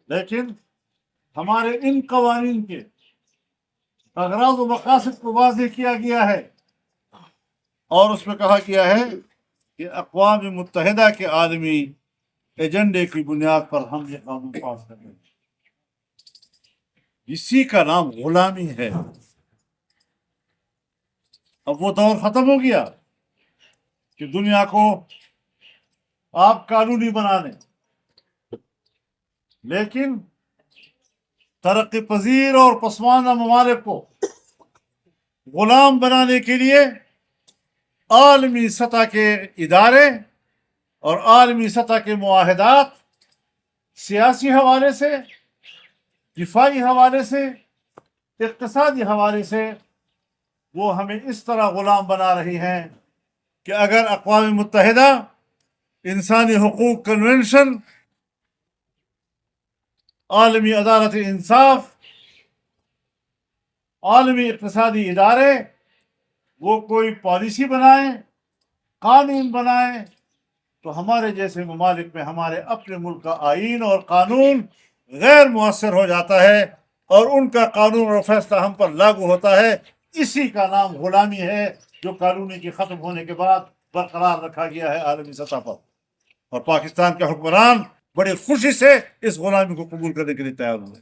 لیکن ہمارے ان قوانین کے اغراض و مقاصد کو واضح کیا گیا ہے، اور اس میں کہا گیا ہے کہ اقوام متحدہ کے عالمی ایجنڈے کی بنیاد پر ہم یہ قانون پاس کر رہے ہیں۔ اسی کا نام غلامی ہے۔ اب وہ دور ختم ہو گیا کہ دنیا کو آپ قانونی بنا دیں، لیکن ترقی پذیر اور پسماندہ ممالک کو غلام بنانے کے لیے عالمی سطح کے ادارے اور عالمی سطح کے معاہدات سیاسی حوالے سے، دفاعی حوالے سے، اقتصادی حوالے سے وہ ہمیں اس طرح غلام بنا رہی ہیں کہ اگر اقوام متحدہ انسانی حقوق کنونشن، عالمی عدالت انصاف، عالمی اقتصادی ادارے وہ کوئی پالیسی بنائیں، قانون بنائیں، تو ہمارے جیسے ممالک میں ہمارے اپنے ملک کا آئین اور قانون غیر مؤثر ہو جاتا ہے، اور ان کا قانون اور فیصلہ ہم پر لاگو ہوتا ہے۔ اسی کا نام غلامی ہے، جو قانونی کے ختم ہونے کے بعد برقرار رکھا گیا ہے عالمی سطح پر، اور پاکستان کے حکمران بڑی خوشی سے اس غلامی کو قبول کرنے کے لیے تیار ہوئے۔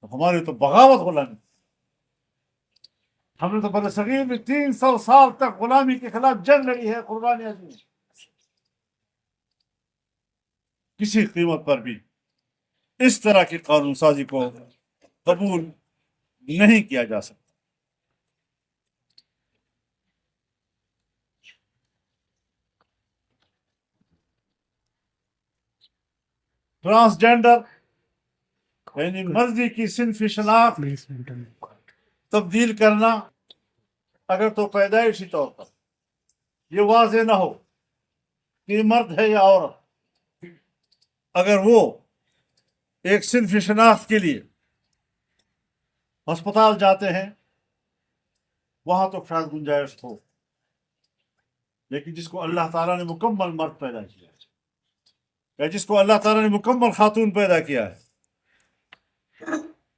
ہماری تو بغاوت غلامی، ہم نے تو بر صغیر میں 300 سال تک غلامی کے خلاف جنگ لڑی ہے، قربانیاں دی ہیں۔ کسی قیمت پر بھی اس طرح کی قانون سازی کو قبول نہیں کیا جا سکتا۔ ٹرانسجینڈر یعنی مرضی کی صنفی شناخت تبدیل کرنا، اگر تو پیدائشی طور پر یہ واضح نہ ہو کہ مرد ہے یا عورت، اگر وہ ایک صنفی شناخت کے لیے ہسپتال جاتے ہیں وہاں تو شاید گنجائش ہو، لیکن جس کو اللہ تعالیٰ نے مکمل مرد پیدا کیا ہے، یا جس کو اللہ تعالیٰ نے مکمل خاتون پیدا کیا ہے،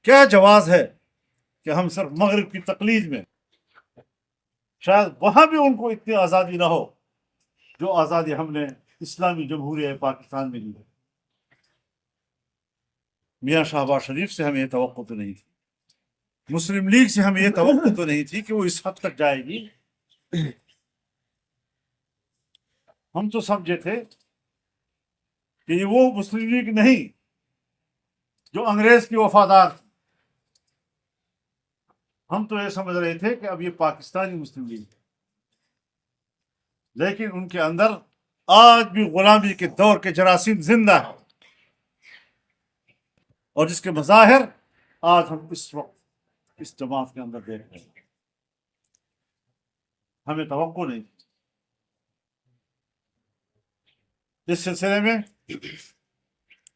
کیا جواز ہے کہ ہم صرف مغرب کی تقلید میں شاید وہاں بھی ان کو اتنی آزادی نہ ہو جو آزادی ہم نے اسلامی جمہوریہ پاکستان میں لی ہے۔ میاں شہباز شریف سے ہمیں یہ توقع تو نہیں تھی، مسلم لیگ سے ہمیں یہ توقع تو نہیں تھی کہ وہ اس حد تک جائے گی۔ ہم تو سمجھے تھے کہ یہ وہ مسلم لیگ نہیں جو انگریز کی وفادار تھی، ہم تو یہ سمجھ رہے تھے کہ اب یہ پاکستانی مسلم لیگ ہے، لیکن ان کے اندر آج بھی غلامی کے دور کے جراثیم زندہ ہیں، اور جس کے مظاہر آج ہم اس وقت اس جماعت کے اندر دیکھ رہے ہیں۔ ہمیں توقع نہیں تھی۔ اس سلسلے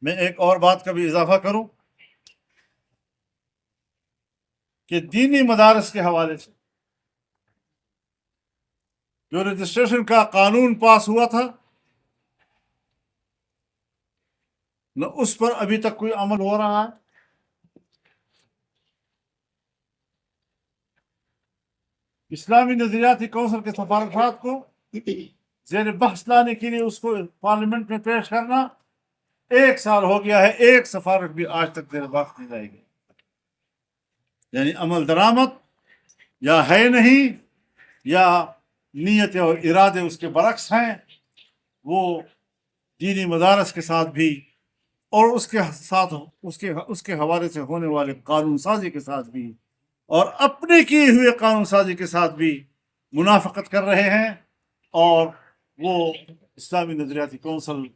میں ایک اور بات کا بھی اضافہ کروں کہ دینی مدارس کے حوالے سے جو رجسٹریشن کا قانون پاس ہوا تھا، نہ اس پر ابھی تک کوئی عمل ہو رہا ہے۔ اسلامی نظریاتی کونسل کے سفارشات کو زیر بحث لانے کے لیے اس کو پارلیمنٹ میں پیش کرنا 1 سال ہو گیا ہے، ایک سفارش بھی آج تک زیر بحث نہیں لائی گئی۔ یعنی عمل درآمد یا ہے نہیں، یا نیت اور ارادے اس کے برعکس ہیں۔ وہ دینی مدارس کے ساتھ بھی اور اس کے ساتھ اس کے حوالے سے ہونے والے قانون سازی کے ساتھ بھی اور اپنے کیے ہوئے قانون سازی کے ساتھ بھی منافقت کر رہے ہیں، اور وہ اسلامی نظریاتی کونسل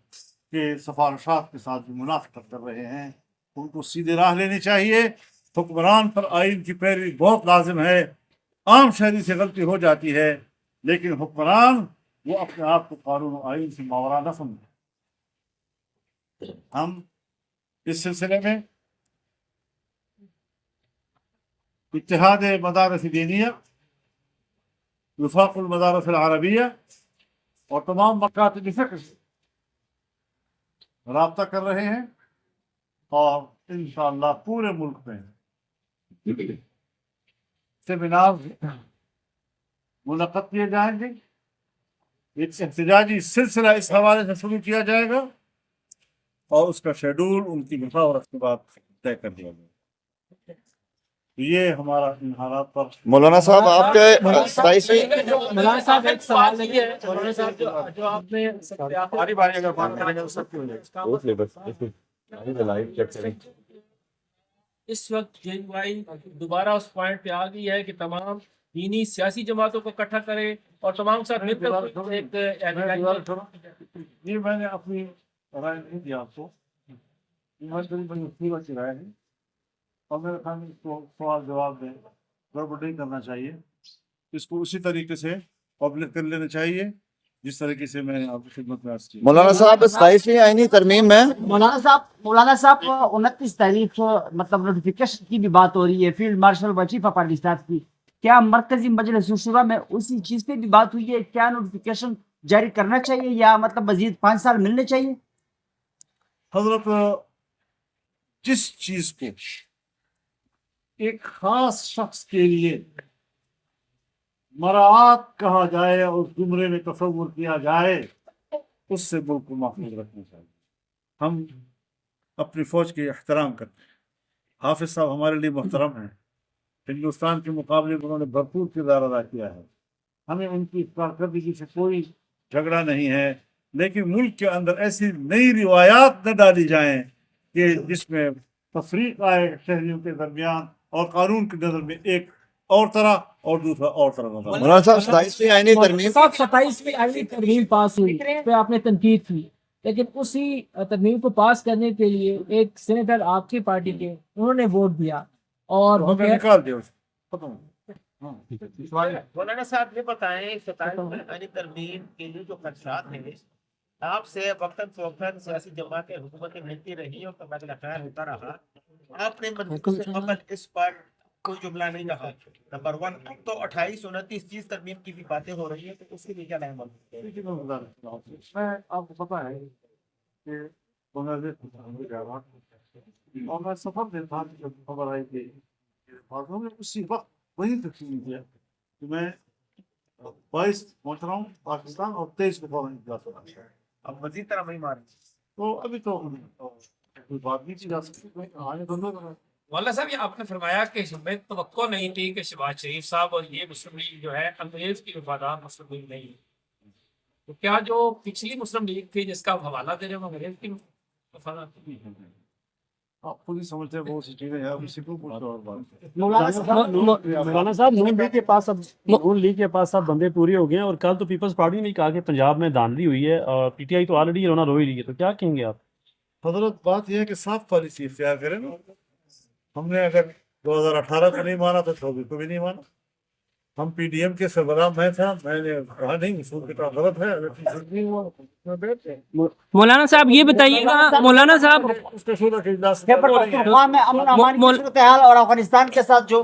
کے سفارشات کے ساتھ بھی منافقت کر رہے ہیں۔ ان کو سیدھے راہ لینی چاہیے۔ حکمران پر آئین کی پیروی بہت لازم ہے، عام شہری سے غلطی ہو جاتی ہے، لیکن حکمران وہ اپنے آپ کو قانون و آئین سے ماورا نہ سمجھے۔ ہم اس سلسلے میں اتحاد مدارس دینیہ، وفاق المدارس العربیہ اور تمام مکاتب فکر سے رابطہ کر رہے ہیں اور انشاءاللہ پورے ملک میں سیمینار منعقد کیے جائیں گے. ایک احتجاجی سلسلہ اس حوالے سے شروع کیا جائے گا اور اس کا شیڈول ان کی مشاورت کے بعد طے کر دیا جائے گا. تو یہ ہمارا ان حالات پر مولانا صاحب آپ کے 27ویں مولانا صاحب ایک سوال نہیں ہے مولانا صاحب جو آپ نے باری باری اگر بات کریں گے تو سب کی ہو جائے گی. اس وقت جے یو آئی دوبارہ اس پوائنٹ پہ آ گئی ہے کہ تمام دینی سیاسی جماعتوں کو اکٹھا کرے اور تمام ساتھ مل کر ایک یہ میں نے اپنی رائے نہیں دی آپ کو. رائے ہے اور میرے خیال میں اس کو سوال جواب میں گڑبڑ نہیں کرنا چاہیے. اس کو اسی طریقے سے پبلک کر لینا چاہیے جس طریقے سے میں نے آپ کی خدمت میں عرض کی. مولانا صاحب 27ویں آئینی ترمیم میں مولانا صاحب 29 تاریخ مطلب نوٹیفیکیشن کی بھی بات ہو رہی ہے field marshal chief of army staff کی. کیا مرکزی مجلس شورا میں اسی چیز پہ بھی بات ہوئی ہے؟ کیا نوٹیفیکیشن جاری کرنا چاہیے یا مطلب مزید 5 سال ملنے چاہیے؟ حضرت جس چیز کو ایک خاص شخص کے لیے مراعات کہا جائے اور زمرے میں تصور کیا جائے اس سے ملک کو محفوظ رکھنا چاہیے. ہم اپنی فوج کے احترام کرتے ہیں. حافظ صاحب ہمارے لیے محترم ہیں. ہندوستان کے مقابلے میں انہوں نے بھرپور کردار ادا کیا ہے. ہمیں ان کی کارکردگی سے کوئی جھگڑا نہیں ہے، لیکن ملک کے اندر ایسی نئی روایات نہ ڈالی جائیں کہ جس میں تفریق آئے شہریوں کے درمیان اور قانون کی نظر میں ایک اور طرح اور دوسرا اور طرح نظر. مولانا صاحب 27ویں آئینی ترمیم 27ویں آئینی ترمیم پاس ہوئی اس پہ آپ نے تنقید کی، لیکن اسی ترمیم کو پاس کرنے کے لیے ایک سینیٹر آپ کی پارٹی کے انہوں نے ووٹ دیا اور ہمیں نکال دیا اسے. ختم. مولانا صاحب یہ بتائیں 27ویں آئینی ترمیم کے لیے جو خدشات ہیں آپ سے وقتاً فوقتاً سیاسی جماعتیں حکومتیں ملتی رہی اور تبادلہ خیال ہوتا رہا. آپ نے مجلس سے قبل اس پر کوئی جملہ نہیں رہا. نمبر 1 اب تو 28 29 30 ترمیم کی بھی باتیں ہو رہی ہیں تو اس کے لیے کیا نام میں آپ کو پتا ہے کہ بنگلہ دیش میں جا رہا اور میں سفر میں تھا جب خبر آئی کہ باتوں میں اسی وقت وہی تقسیم کیا کہ میں 22 پہنچ رہا ہوں پاکستان اور 23 کو فوراً جا سکتا. اب مزید طرح وہی مارے تو ابھی تو کوئی بات نہیں کی جا سکتی. آنے دونوں مولانا صاحب یہ آپ نے فرمایا کہ ہمیں توقع نہیں تھی کہ شہباز شریف صاحب اور یہ مسلم لیگ جو ہے انگریز کی وفادار مسلم لیگ نہیں ہے. تو کیا جو پچھلی مسلم لیگ تھی جس کا آپ حوالہ دے رہے ہیں وہ انگریز کی وفادار تھی؟ آپ خود ہی سمجھتے ہیں بہت سی چیزیں ہیں. اسی کو پوچھو اور بات. مولانا صاحب نون لیگ کے پاس اب بندے پورے ہو گئے ہیں اور کل تو پیپلز پارٹی نے کہا کہ پنجاب میں دھاندلی ہوئی ہے اور پی ٹی آئی تو آلریڈی رونا رو ہی رہی ہے، تو کیا کہیں گے آپ؟ حضرت بات یہ ہے کہ صاف پالیسی اختیار کریں نا. ہم نے اگر 2018 کو نہیں مانا تو 24 کو بھی نہیں مانا. ہم پی ڈی ایم کے سربراہ میں تھا، میں نے کہا نہیں اصول کی طرح غلط ہے. اگر نہیں ہوا میں بیٹھ گئے. مولانا صاحب یہ بتائیے گا، مولانا صاحب اس کے شورا کے اجلاس پختونخوا میں امن امان کی صورتحال اور افغانستان کے ساتھ جو